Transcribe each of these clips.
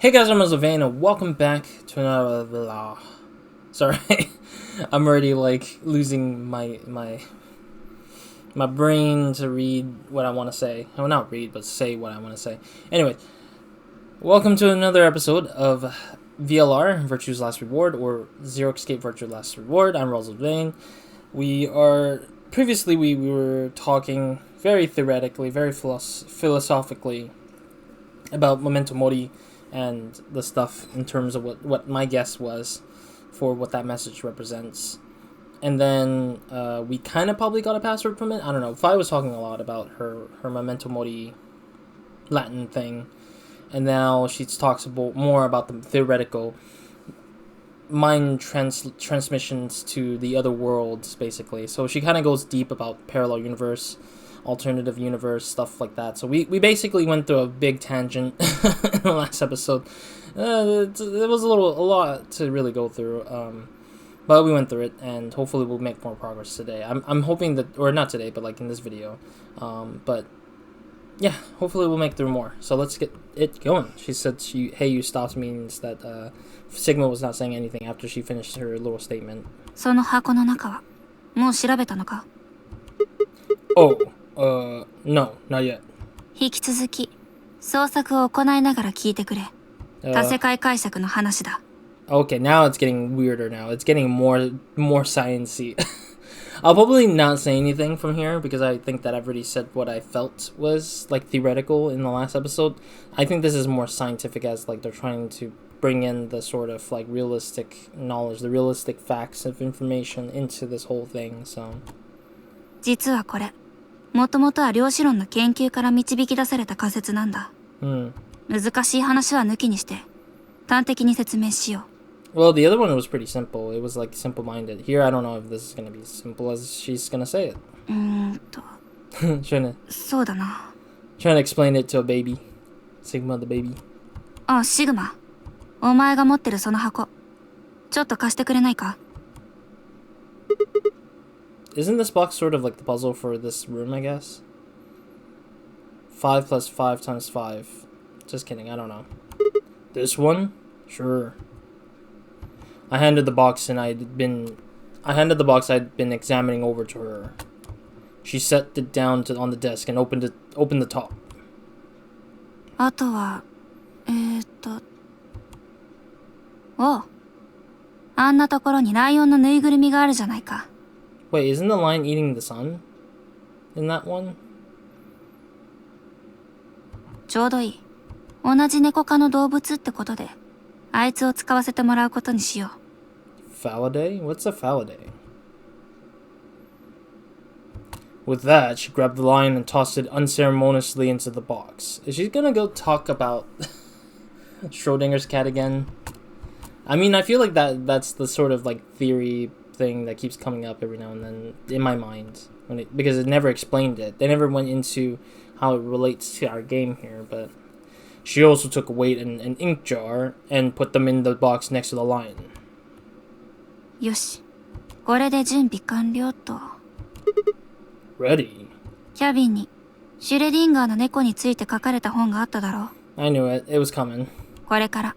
Hey guys, I'm RozaldVane and welcome back to another vlog. Sorry, I'm already like losing my brain to read what I want to say. Well, not read, but say what I want to say. Anyway, welcome to another episode of VLR, Virtue's Last Reward, or Zero Escape Virtue's Last Reward. I'm RozaldVane. We were talking very theoretically, very philosophically about Memento Mori and the stuff in terms of what my guess was for what that message represents. And then we kind of probably got a password from it. I don't know. Fi was talking a lot about her Memento Mori Latin thing. And now she talks more about the theoretical mind transmissions to the other worlds, basically. So she kind of goes deep about parallel universe, alternative universe, stuff like that. So we basically went through a big tangent in the last episode. It was a lot to really go through, but we went through it, and hopefully we'll make more progress today. I'm hoping that, or not today, but like in this video, but yeah, hopefully we'll make through more. So let's get it going. She said hey you stopped means that Sigma was not saying anything after she finished her little statement. その箱の中はもう調べたのか? No, not yet. 引き続き捜索を行いながら聞いてくれ。多世界解釈の話だ。Okay, now it's getting weirder now. It's getting more sciencey. I'll probably not say anything from here because I think that I've already said what I felt was like theoretical in the last episode. I think this is more scientific, as like they're trying to bring in the sort of like realistic knowledge, the realistic facts of information into this whole thing. So 実はこれもともとは量子論の研究から導き出された仮説なんだ。難しい話は抜きにして端的に説明しよう。Well, the other one was pretty simple. It was like simple-minded. Here, I don't know if this is gonna be as simple as she's gonna say it. trying そうだな。to explain it to a baby. Sigma the baby. あ、シグマ。お前が持ってるその箱。ちょっと貸してくれないか? Isn't this box sort of like the puzzle for this room, I guess? 5 plus 5 times 5. Just kidding, I don't know. This one? Sure. I handed the box I'd been examining over to her. She set it down on the desk and opened the top. あとは、おう。あんなところにライオンのぬいぐるみがあるじゃないか。Wait, isn't the lion eating the sun? In that one? ちょうどいい。同じ猫科の動物ってことで、あいつを使わせてもらうことにしよう。Faladay? What's a Faladay? With that, she grabbed the lion and tossed it unceremoniously into the box. Is she gonna go talk about Schrodinger's cat again? I mean, I feel like that's the sort of like theory thing that keeps coming up every now and then in my mind because it never explained it. They never went into how it relates to our game here, but she also took a weight and an ink jar and put them in the box next to the lion. よし。これで準備完了と。Ready? キャビンにシュレディンガーの猫について書かれた本があっただろう。I knew it. It was coming. これから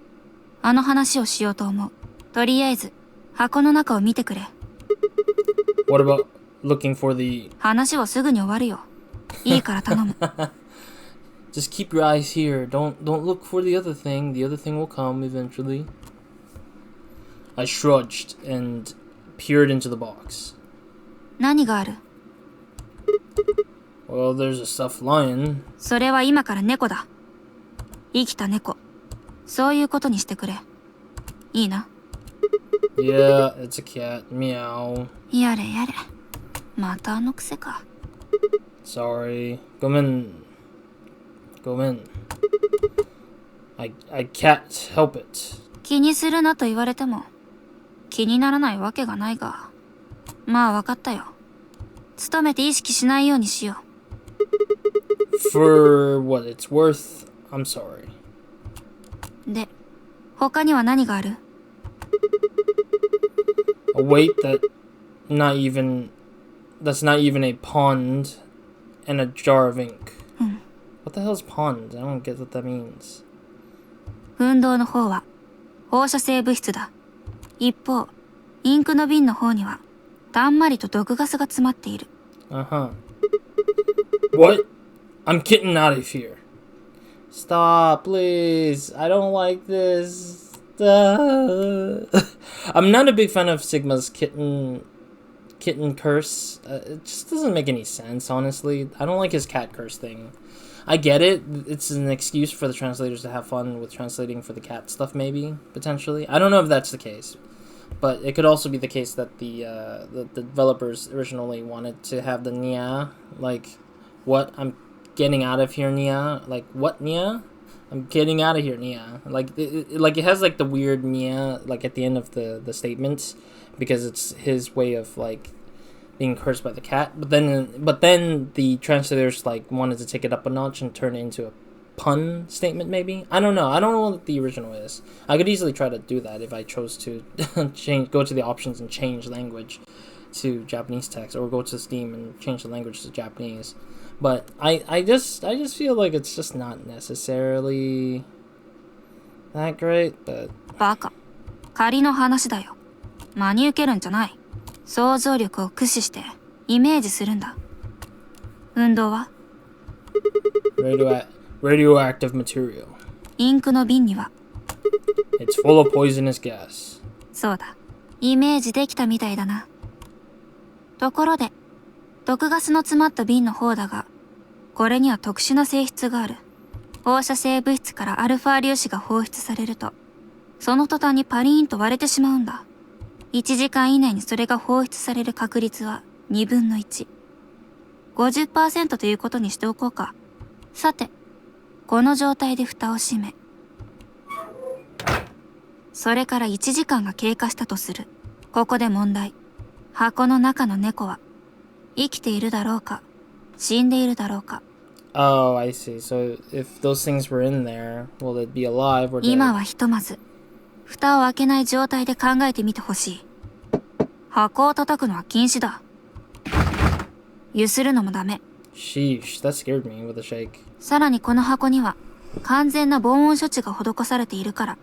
あの話をしようと思う。とりあえず箱の中を見てくれ。What about looking for the... 話はすぐに終わるよ。いいから頼む。Just keep your eyes here. Don't look for the other thing. The other thing will come eventually. I shrugged and peered into the box. 何がある? Well, there's a stuffed lion. それは今から猫だ。生きた猫。そういうことにしてくれ。いいな。Yeah, it's a cat. Meow. やれやれ。またあの癖か。Sorry. Come in. I can't help it. 気にするなと言われても気にならないわけがないが。まあわかったよ。努めて意識しないようにしよう。For what it's worth, I'm sorry. で、他には何がある? A weight that's not even a pond and a jar of ink. What the hell is pond? I don't get what that means. 運動の方は放射性物質だ。一方、インクの瓶の方にはたんまりと毒ガスが詰まっている。What? I'm getting out of here. Stop, please. I don't like this. I'm not a big fan of Sigma's kitten curse. It just doesn't make any sense, honestly. I don't like his cat curse thing. I get it. It's an excuse for the translators to have fun with translating for the cat stuff, maybe, potentially. I don't know if that's the case. But it could also be the case that the developers originally wanted to have the Nia, like, what? I'm getting out of here, Nia. Like, what, Nia? I'm getting out of here, Nia. Like, it has, like, the weird Nia, like, at the end of the statements, because it's his way of, like, being cursed by the cat. But then the translators, like, wanted to take it up a notch and turn it into a pun statement, maybe. I don't know what the original is. I could easily try to do that if I chose to go to the options and change language to Japanese text, or go to Steam and change the language to Japanese. But I just feel like it's just not necessarily that great. But バカ、仮の話だよ。真に受けるんじゃない。想像力を駆使してイメージするんだ。運動はradioactive material. インクの瓶には It's full of poisonous gas. そうだ。イメージできたみたいだな。ところで、毒ガスの詰まった瓶の方だが、これには特殊な性質がある。放射性物質からアルファ粒子が放出されると、その途端にパリーンと割れてしまうんだ。1時間以内にそれが放出される確率は2分の1。50% ということにしておこうか。さて、この状態で蓋を閉め、それから1時間が経過したとする。ここで問題。箱の中の猫は生きているだろうか、死んでいるだろうか。Oh, I see. So if those things were in there, will it be alive or dead? 今はひとまず蓋を開けない状態で考えてみてほしい。箱を叩くのは禁止だ。揺するのもダメ。Sheesh, that scared me with a shake. さらにこの箱には完全な防音処置が施されているから、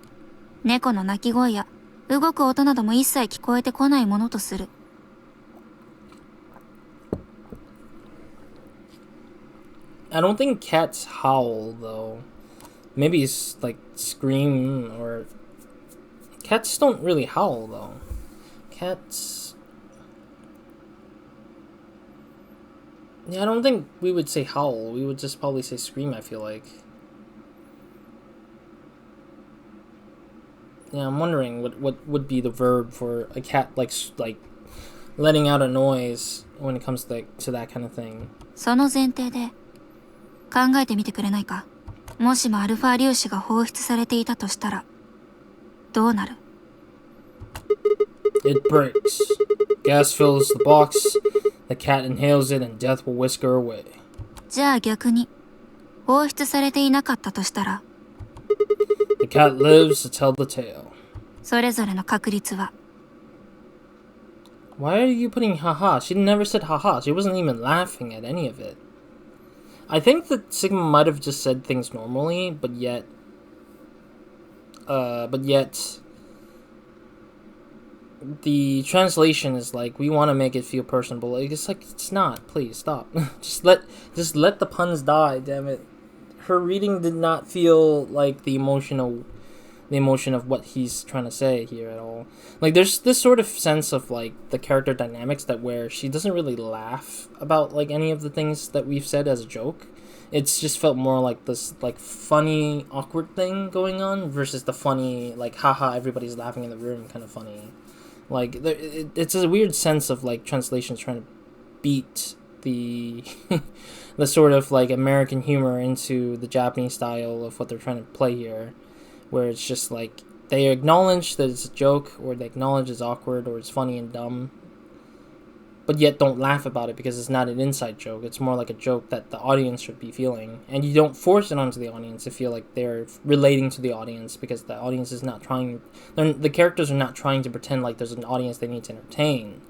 猫の鳴き声や動く音なども一切聞こえてこないものとする。I don't think cats howl, though. Maybe it's like scream, or... Cats don't really howl, though. Cats... Yeah, I don't think we would say howl. We would just probably say scream, I feel like. Yeah, I'm wondering what would be the verb for a cat, like letting out a noise when it comes to that kind of thing. その前提で考えてみてくれないか。もしもアルファ粒子が放出されていたとしたらどうなる？ It breaks. Gas fills the box. The cat inhales it and death will whisk her away. じゃあ逆に放出されていなかったとしたら The cat lives to tell the tale. それぞれの確率は Why are you putting haha? She never said haha. She wasn't even laughing at any of it. I think that Sigma might have just said things normally, but yet the translation is like, we want to make it feel personable. Like, it's not. Please stop. just let the puns die. Damn it. Her reading did not feel like the emotion of what he's trying to say here at all. Like, there's this sort of sense of like the character dynamics that where she doesn't really laugh about like any of the things that we've said as a joke. It's just felt more like this like funny awkward thing going on versus the funny like haha everybody's laughing in the room kind of funny. Like it's a weird sense of like translations trying to beat the the sort of like American humor into the Japanese style of what they're trying to play here, where it's just like they acknowledge that it's a joke, or they acknowledge it's awkward, or it's funny and dumb, but yet don't laugh about it because it's not an inside joke. It's more like a joke that the audience should be feeling, and you don't force it onto the audience to feel like they're relating to the audience, because the audience is not trying, the characters are not trying to pretend like there's an audience they need to entertain.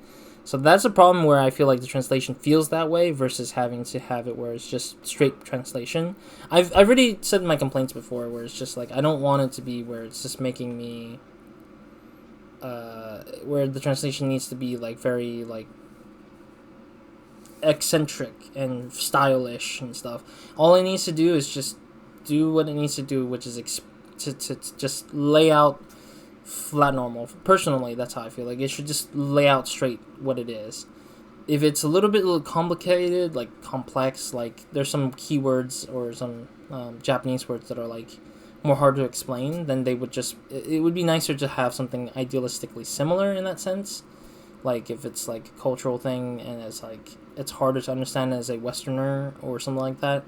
So that's a problem where I feel like the translation feels that way versus having to have it where it's just straight translation. I've already said my complaints before where it's just like I don't want it to be where it's just making me where the translation needs to be like very like eccentric and stylish and stuff. All it needs to do is just do what it needs to do, which is to just lay out flat normal. Personally, that's how I feel. Like it should just lay out straight what it is. If it's a little bit complicated, like complex, like there's some keywords or some Japanese words that are like more hard to explain, then they would just it would be nicer to have something idealistically similar in that sense. Like if it's like a cultural thing and it's like it's harder to understand as a Westerner or something like that,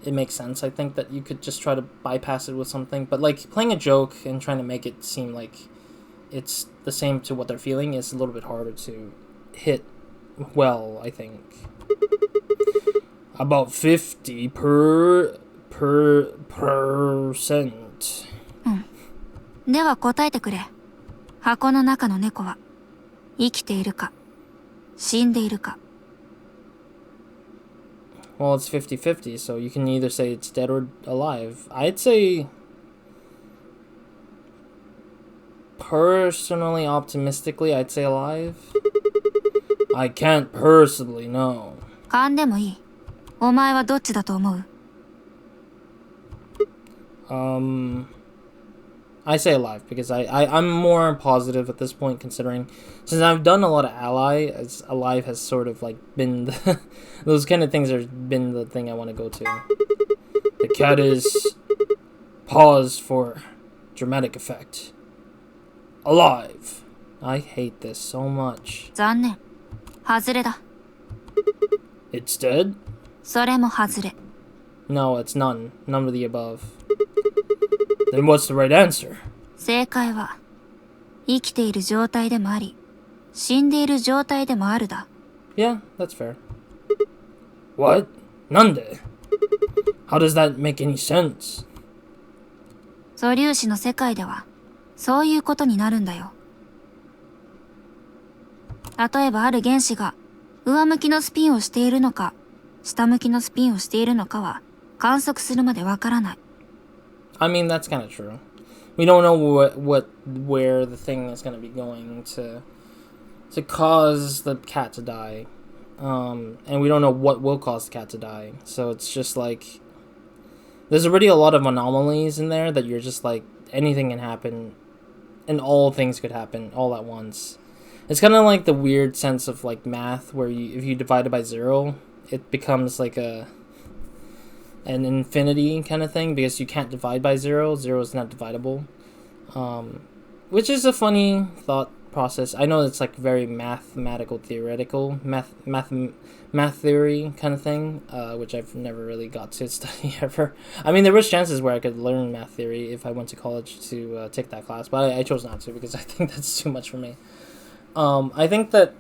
it makes sense. I think that you could just try to bypass it with something, but like playing a joke and trying to make it seem like it's the same to what they're feeling is a little bit harder to hit well, I think. About 50%. では答えてくれ。箱の中の猫は生きているか死んでいるか。Well, it's 50-50, so you can either say it's dead or alive. I'd say, personally, optimistically, I'd say alive. I can't personally know. 勘でもいい。お前はどっちだと思う？ I say alive because I'm more positive at this point considering since I've done a lot of as alive has sort of like been the, those kind of things have been the thing I want to go to. The cat is pause for dramatic effect. Alive. I hate this so much. 残念。外れだ。It's dead? それも外れ。No, it's none. None of the above. Then what's the right answer? 正解は生きている状態でもあり死んでいる状態でもあるだ。 Yeah, that's fair. What? なんで? How does that make any sense? 素粒子の世界ではそういうことになるんだよ。例えばある原子が上向きのスピンをしているのか下向きのスピンをしているのかは観測するまでわからない。I mean, that's kind of true. We don't know where the thing is going to be going to cause the cat to die. And we don't know what will cause the cat to die. So it's just like, there's already a lot of anomalies in there that you're just like, anything can happen, and all things could happen all at once. It's kind of like the weird sense of like math, where if you divide it by 0, it becomes like an infinity kind of thing, because you can't divide by 0. 0 is not dividable. Which is a funny thought process. I know it's like very mathematical, theoretical, math theory kind of thing, which I've never really got to study ever. I mean, there was chances where I could learn math theory if I went to college to take that class, but I chose not to because I think that's too much for me. I think that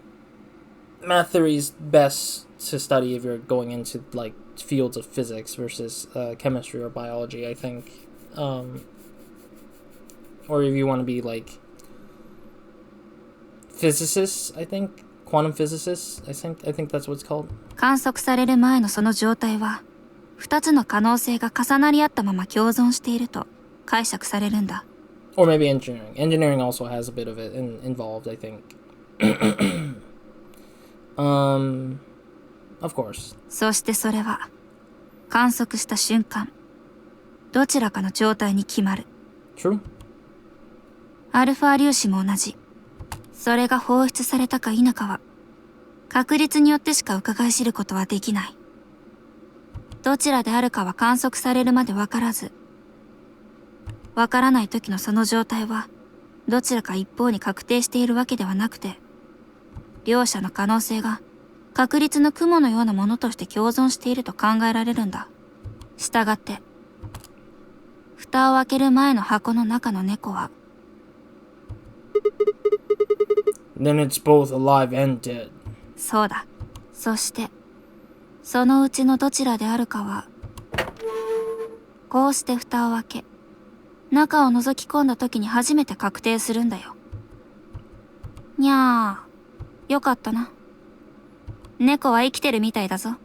math theory is best to study if you're going into like fields of physics versus chemistry or biology, I think. Or if you want to be like physicists, I think. Quantum physicists, I think that's what it's called. 観測される前のその状態は2つの可能性が重なり合ったまま共存していると解釈されるんだ。 Or maybe engineering. Engineering also has a bit of it involved, I think. Of course. そしてそれは観測した瞬間どちらかの状態に決まる。 True. アルファ粒子も同じ。それが放出されたか否かは確率によってしか伺い知ることはできない。どちらであるかは観測されるまでわからず、わからない時のその状態はどちらか一方に確定しているわけではなくて、両者の可能性が確率の雲のようなものとして共存していると考えられるんだ。したがって、蓋を開ける前の箱の中の猫は、Then it's both alive and dead. そうだ。そして、そのうちのどちらであるかは、こうして蓋を開け、中を覗き込んだ時に初めて確定するんだよ。にゃー、よかったな。猫は生きてるみたいだぞ。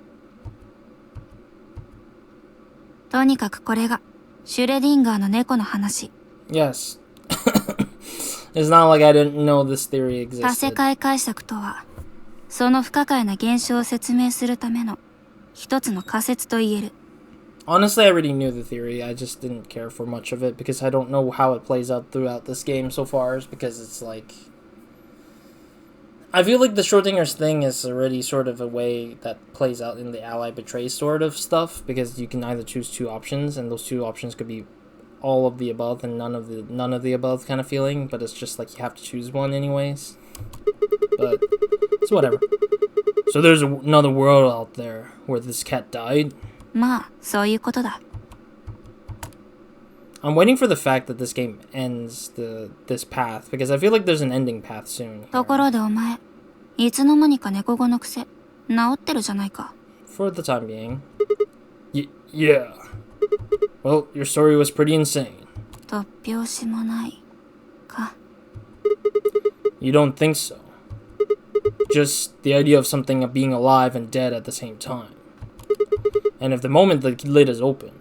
とにかくこれがシュレディンガーの猫の話。Yes. It's not like I didn't know this theory 多世 existed. 界解釈とは、その不可解な現象を説明するための一つの仮説と言える。Honestly, I already knew the theory. I just didn't care for much of it because I don't know how it plays out throughout this game so far. Because it's like, I feel like the Schrodinger's thing is already sort of a way that plays out in the ally betray sort of stuff, because you can either choose two options, and those two options could be all of the above and none of the above kind of feeling, but it's just like you have to choose one anyways. But it's whatever. So there's another world out there where this cat died. まあ、そういうことだ。I'm waiting for the fact that this game ends this path, because I feel like there's an ending path soon. ところでお前、いつの間にか猫語の癖、治ってるじゃないか。For the time being. Yeah. Well, your story was pretty insane. 突拍子もないか。You don't think so? Just the idea of something of being alive and dead at the same time. And if the moment the lid is opened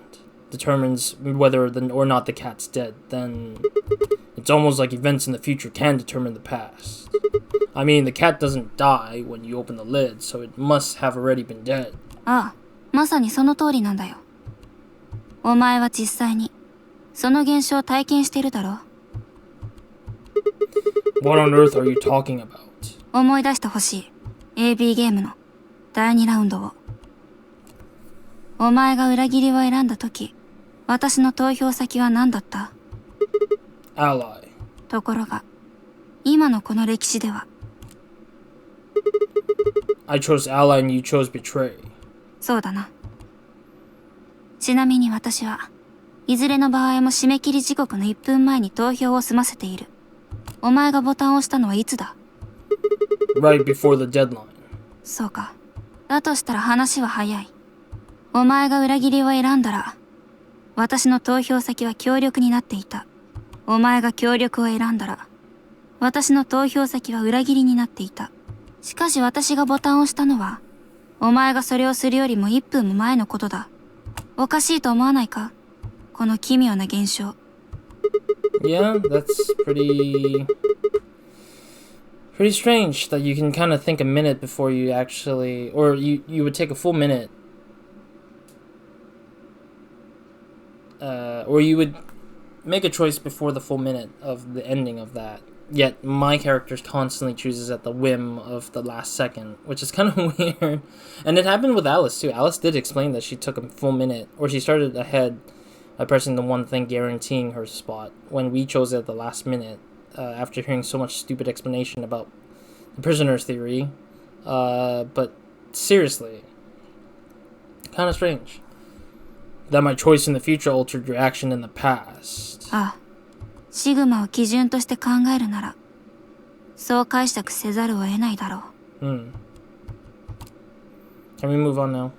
determines whether or not the cat's dead, then it's almost like events in the future can determine the past. I mean, the cat doesn't die when you open the lid, so it must have already been dead. ああ、まさにその通りなんだよ。お前は実際にその現象を体験しているだろう。 What on earth are you talking about? 思い出してほしい。AB ゲームの第2ラウンドを。お前が裏切りを選んだ時、私の投票先は何だった？ Ally. ところが、今のこの歴史では。I chose ally and you chose betray. そうだな。ちなみに私はいずれの場合も締め切り時刻の1分前に投票を済ませている。お前がボタンを押したのはいつだ？ Right before the deadline. そうか。だとしたら話は早い。お前が裏切りを選んだら、私の投票先は協力になっていた。お前が協力を選んだら、私の投票先は裏切りになっていた。しかし私がボタンを押したのは、お前がそれをするよりも1分も前のことだ。おかしいと思わないか？この奇妙な現象。Yeah, that's pretty strange that you can kind of think a minute before you actually, or you would take a full minute, or you would make a choice before the full minute of the ending of that. Yet my character constantly chooses at the whim of the last second, which is kind of weird. And it happened with Alice too. Alice did explain that she took a full minute, or she started ahead by pressing the one thing guaranteeing her spot, when we chose it at the last minute, after hearing so much stupid explanation about the prisoner's theory. But seriously, kind of strange that my choice in the future altered your action in the past. ああ、シグマを基準として考えるなら、そう解釈せざるを得ないだろう。Can we move on now?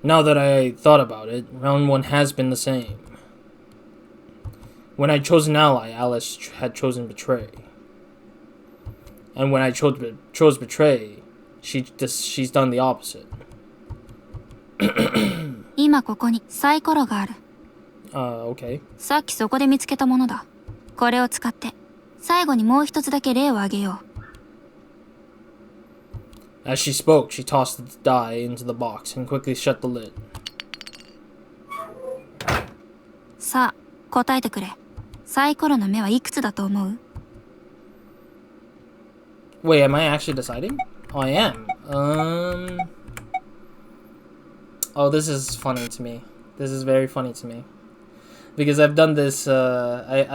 Now that I thought about it, round 1 has been the same. When I chose an ally, Alice had chosen betray. And when I chose betray, she's done the opposite. 今ここにサイコロがある。Okay. さっきそこで見つけたものだ。これを使って、最後にもう一つだけ例を挙げよう。As she spoke, she tossed the die into the box and quickly shut the lid. さあ、答えてくれ。サイコロの目はいくつだと思う？ Wait, am I actually deciding? Oh, I am. Oh, this is funny to me. This is very funny to me. Because I've done this, I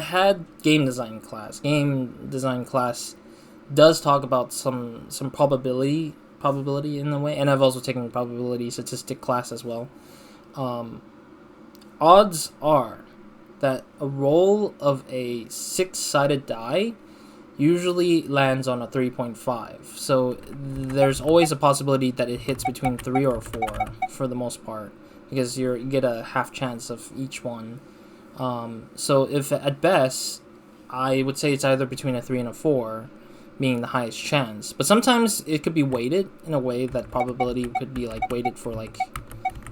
had game design class. Game design class does talk about some probability in a way, and I've also taken probability statistic class as well. Odds are that a roll of a 6-sided die usually lands on a 3.5. So there's always a possibility that it hits between 3 or 4 for the most part, because you get a half chance of each one. So if at best I would say it's either between a 3 and a 4 being the highest chance. But sometimes it could be weighted in a way that probability could be like weighted for like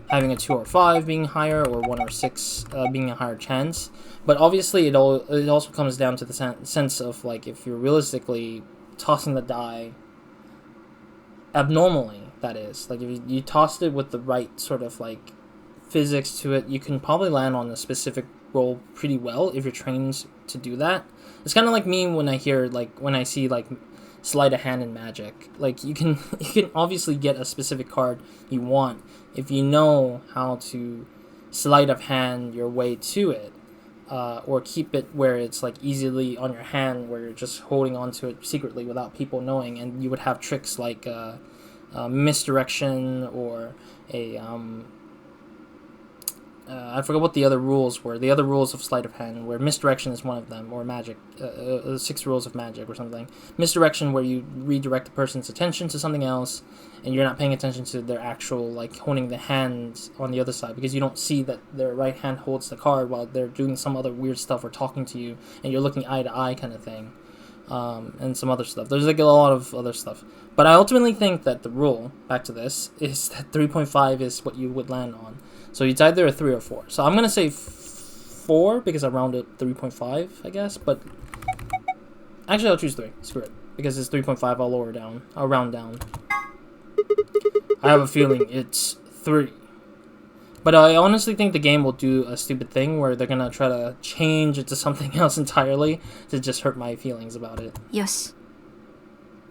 having a 2 or 5 being higher, or 1 or 6 being a higher chance. But obviously it also comes down to the sense of like if you're realistically tossing the die abnormally, that is. Like if you tossed it with the right sort of like physics to it, you can probably land on a specific roll pretty well if you're trained to do that. It's kind of like me when I see like sleight of hand in Magic. Like you can obviously get a specific card you want if you know how to sleight of hand your way to it, or keep it where it's like easily on your hand, where you're just holding onto it secretly without people knowing. And you would have tricks like misdirection, or a I forgot what the other rules were. The other rules of sleight of hand, where misdirection is one of them, or magic, 6 rules of magic or something. Misdirection, where you redirect the person's attention to something else, and you're not paying attention to their actual, like, holding the hand on the other side, because you don't see that their right hand holds the card while they're doing some other weird stuff or talking to you, and you're looking eye to eye kind of thing. And some other stuff. There's like a lot of other stuff. But I ultimately think that the rule, back to this, is that 3.5 is what you would land on. So it's either a 3 or 4. So I'm going to say 4 because I rounded 3.5, I guess. But actually, I'll choose 3. Screw it. Because it's 3.5, I'll round down. I have a feeling it's 3. But I honestly think the game will do a stupid thing where they're going to try to change it to something else entirely to just hurt my feelings about it. よし。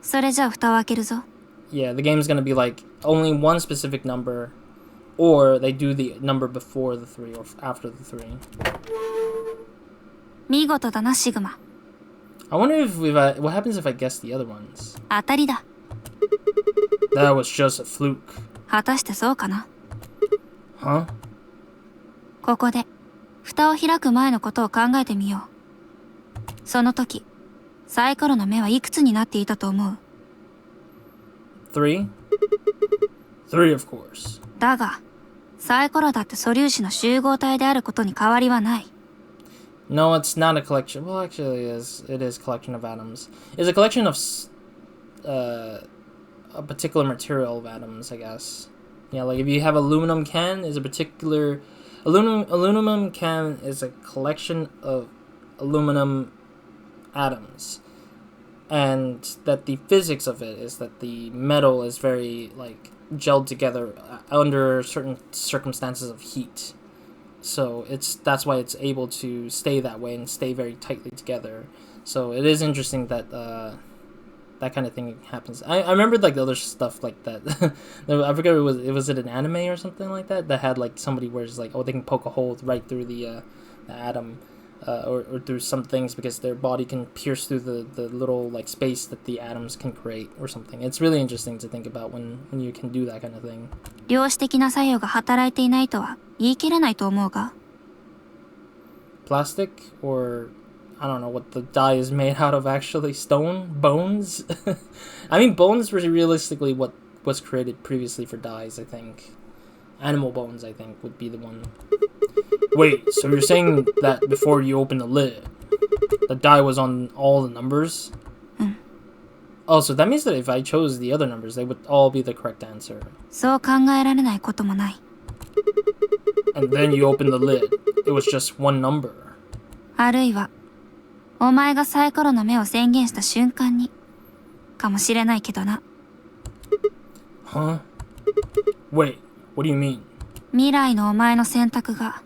それじゃあ蓋を開けるぞ。 Yeah, the game's going to be like only one specific number, or they do the number before the 3 or after the 3. 見事だな、シグマ。 I wonder what happens if I guess the other ones. 当たりだ。 That was just a fluke. 果たしてそうかな。 Huh? ここで蓋を開く前のことを考えてみよう。その時、サイコロの目はいくつになっていたと思う？ 3? 3, of course. だが、サイコロだって素粒子の集合体であることに変わりはない。 No, it's not a collection. Well, actually, it is. It is a collection of atoms. It's a collection of a particular material of atoms, I guess. Yeah, like if you have aluminum can, is a particular aluminum can is a collection of aluminum atoms, and that the physics of it is that the metal is very like gelled together under certain circumstances of heat. So that's why it's able to stay that way and stay very tightly together. So it is interesting that that kind of thing happens. I remember like the other stuff like that. I forget was it an anime or something like that had like somebody where it's like, oh, they can poke a hole right through the atom, or through some things because their body can pierce through the little like space that the atoms can create or something. It's really interesting to think about when you can do that kind of thing. 量子的な作用が働いていないとは言い切れないと思うが。 Plastic, or I don't know what the die is made out of actually. Stone? Bones? I mean, bones were realistically what was created previously for dies, I think. Animal bones, I think, would be the one. Wait, so you're saying that before you open the lid, the die was on all the numbers? Oh, so that means that if I chose the other numbers, they would all be the correct answer. そう考えられないこともない。 And then you open the lid. It was just one number. あるいは、お前がサイコロの目を宣言した瞬間に、かもしれないけどな。 Huh? Wait, what do you mean? 未来のお前の選択が、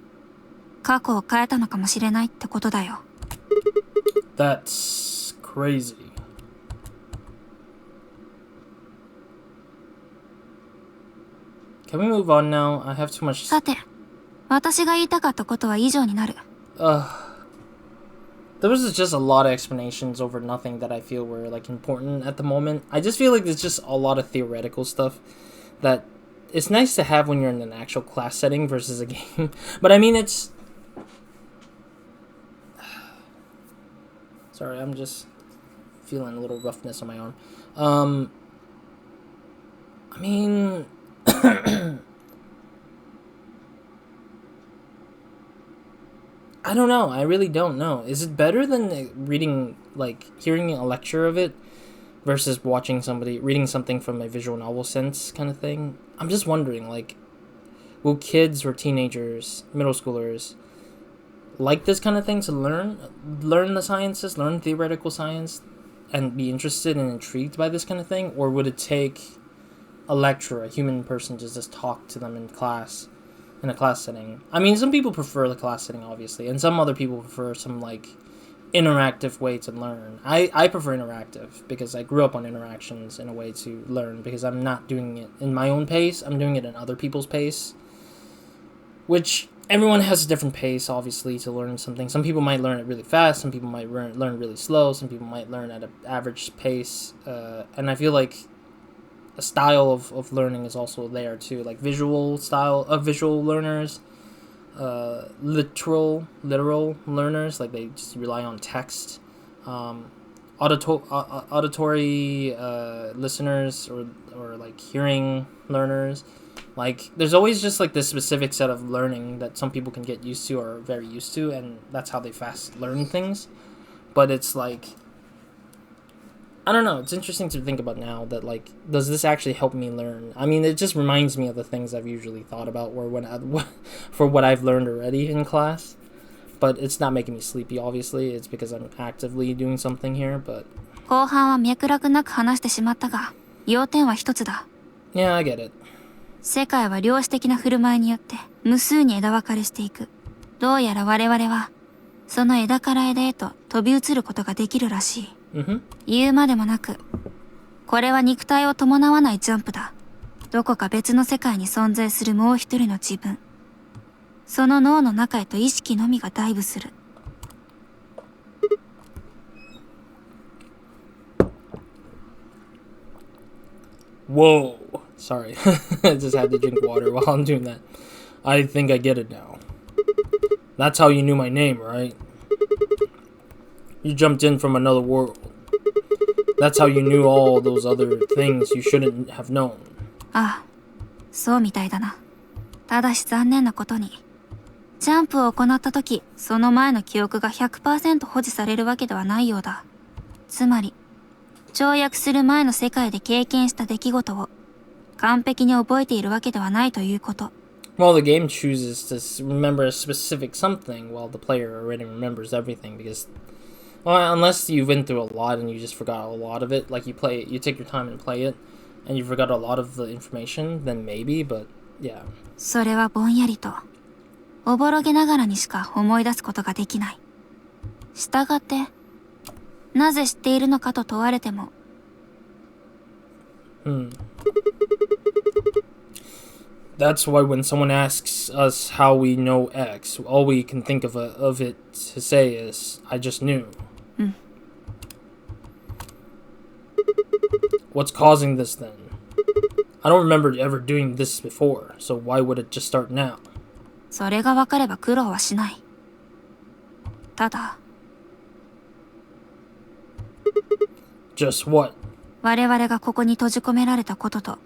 過去を変えたのかもしれないってことだよ。 That's crazy. Can we move on now? I have too much... さて、私が言いたかったことは以上になる。There was just a lot of explanations over nothing that I feel were like important at the moment. I just feel like there's just a lot of theoretical stuff that it's nice to have when you're in an actual class setting versus a game. But I mean, it's... Sorry, I'm just feeling a little roughness on my arm. I mean... I don't know. I really don't know. Is it better than reading, like, hearing a lecture of it versus watching somebody, reading something from a visual novel sense kind of thing? I'm just wondering, like, will kids or teenagers, middle schoolers, like this kind of thing to learn the sciences, learn theoretical science, and be interested and intrigued by this kind of thing? Or would it take a lecturer, a human person, to just talk to them in class, in a class setting? I mean, some people prefer the class setting, obviously, and some other people prefer some, like, interactive way to learn. I prefer interactive because I grew up on interactions in a way to learn, because I'm not doing it in my own pace, I'm doing it in other people's pace, which everyone has a different pace, obviously, to learn something. Some people might learn it really fast, some people might learn really slow, some people might learn at an average pace, and I feel like a style of learning is also there too, like visual style of visual learners, literal learners, like they just rely on text, auditory listeners, or like hearing learners. Like there's always just like this specific set of learning that some people can get used to or are very used to, and that's how they fast learn things. But it's like, I don't know, it's interesting to think about now that, like, does this actually help me learn? I mean, it just reminds me of the things I've usually thought about for what I've learned already in class. But it's not making me sleepy, obviously. It's because I'm actively doing something here, but... 後半は脈絡なく話してしまったが、要点は一つだ。Yeah, I get it. 世界は量子的な振る舞いによって無数に枝分かれしていく。どうやら我々は、その枝から枝へと飛び移ることができるらしい。言うまでもなく、これは肉体を伴わないジャンプだ。どこか別の世界に存在するもう一人の自分。その脳の中へと意識のみがダイブする。Whoa. Sorry. I just had to drink water while I'm doing that. I think I get it now. That's how you knew my name, right? You jumped in from another world. That's how you knew all those other things you shouldn't have known. ああ、そうみたいだな。ただし残念なことに、ジャンプを行った時、その前の記憶が 100% 保持されるわけではないようだ。つまり、跳躍する前の世界で経験した出来事を完璧に覚えているわけではないということ。Well, the game chooses to remember a specific something while the player already remembers everything because... Well, unless you went through a lot and you just forgot a lot of it, like you take your time and play it, and you forgot a lot of the information, then maybe, but yeah. それはぼんやりと、おぼろげながらにしか思い出すことができない。したがって、なぜ知っているのかと問われても。That's why when someone asks us how we know X, all we can think of it to say is, I just knew. What's causing this then? I don't remember ever doing this before, so why would it just start now? それが分かれば苦労はしない。ただ、Just what? 我々がここに閉じ込められたことと、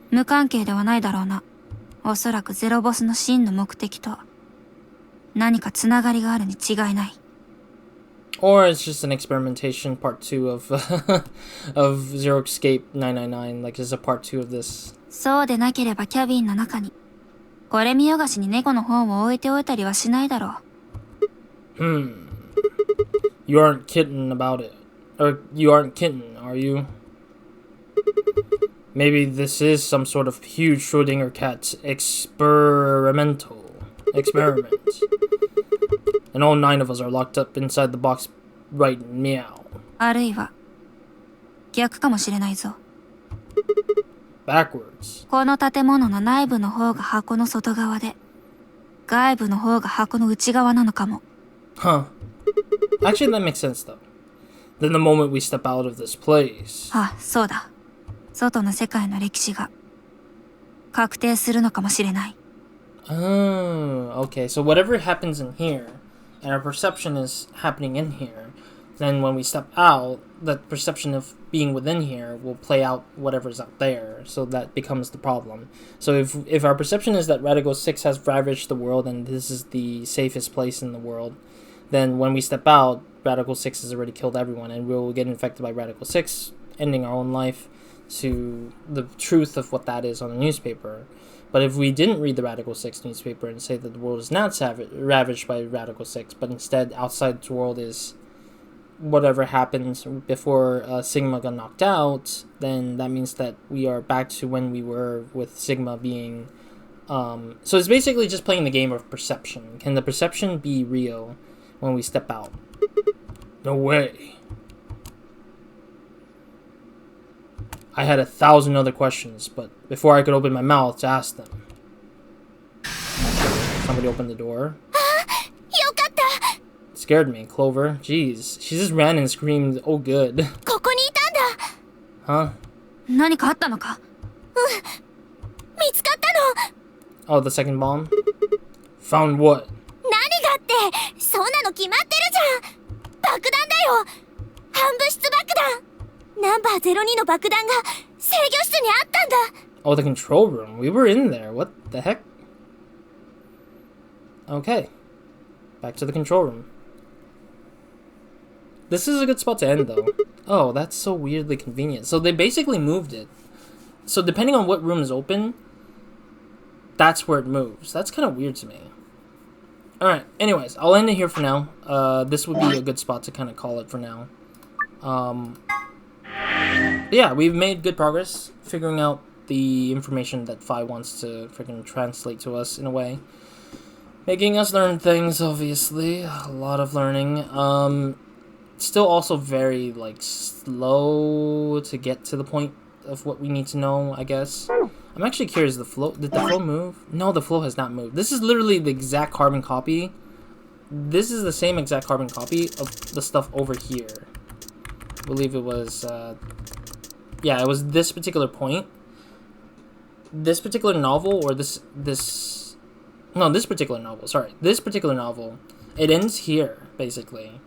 無関係ではないだろうな。おそらくゼロボスの真の目的と、何かつながりがあるに違いない。Or it's just an experimentation part 2 of of Zero Escape 999, like it's a part 2 of this. そうでなければキャビンの中に、これ見よがしに猫の本を置いておいたりはしないだろう。You aren't kidding about it. Or you aren't kidding, are you? Maybe this is some sort of huge Schrödinger cat's experiment. And all 9 of us are locked up inside the box right meow. あるいは、逆かもしれないぞ。Backwards. この建物の内部の方が箱の外側で、外部の方が箱の内側なのかも。Huh. Actually, that makes sense though. Then the moment we step out of this place. あ、そうだ。外の世界の歴史が確定するのかもしれない。Oh, okay. So whatever happens in here, and our perception is happening in here, then when we step out, that perception of being within here will play out whatever's out there, so that becomes the problem. So if our perception is that Radical 6 has ravaged the world and this is the safest place in the world, then when we step out, Radical 6 has already killed everyone, and we'll get infected by Radical 6, ending our own life to the truth of what that is on the newspaper. But if we didn't read the Radical 6 newspaper and say that the world is not ravaged by Radical 6, but instead outside the world is whatever happened before Sigma got knocked out, then that means that we are back to when we were with Sigma being... so it's basically just playing the game of perception. Can the perception be real when we step out? No way. I had 1,000 other questions, but before I could open my mouth to ask them. Somebody opened the door. It scared me, Clover. Jeez. She just ran and screamed, oh good. Huh? Oh, the second bomb? Found what? Oh, the control room. We were in there. What the heck? Okay. Back to the control room. This is a good spot to end, though. Oh, that's so weirdly convenient. So they basically moved it. So depending on what room is open, that's where it moves. That's kind of weird to me. Alright, anyways, I'll end it here for now. This would be a good spot to kind of call it for now. Yeah, we've made good progress figuring out the information that Phi wants to freaking translate to us in a way. Making us learn things, obviously. A lot of learning. Still also very, like, slow to get to the point of what we need to know, I guess. I'm actually curious, did the flow move? No, the flow has not moved. This is literally the exact carbon copy. This is the same exact carbon copy of the stuff over here. I believe it was, yeah, it was this particular point. This particular novel, or this particular novel, sorry. This particular novel, it ends here, basically.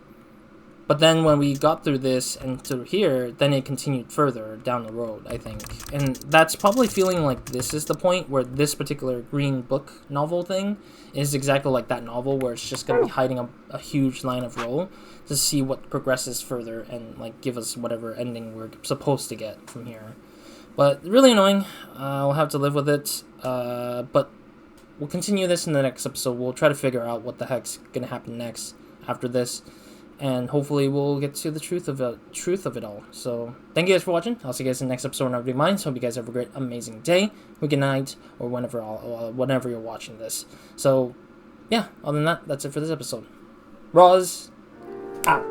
But then when we got through this and through here, then it continued further down the road, I think. And that's probably feeling like this is the point where this particular green book novel thing is exactly like that novel, where it's just going to be hiding a huge line of roll to see what progresses further and like give us whatever ending we're supposed to get from here. But really annoying. We'll have to live with it. But we'll continue this in the next episode. We'll try to figure out what the heck's going to happen next after this. And hopefully we'll get to the truth of it all. So thank you guys for watching. I'll see you guys in the next episode of Mind. So hope you guys have a great, amazing day, or good night, or whenever you're watching this. So yeah, other than that, that's it for this episode. Roz out.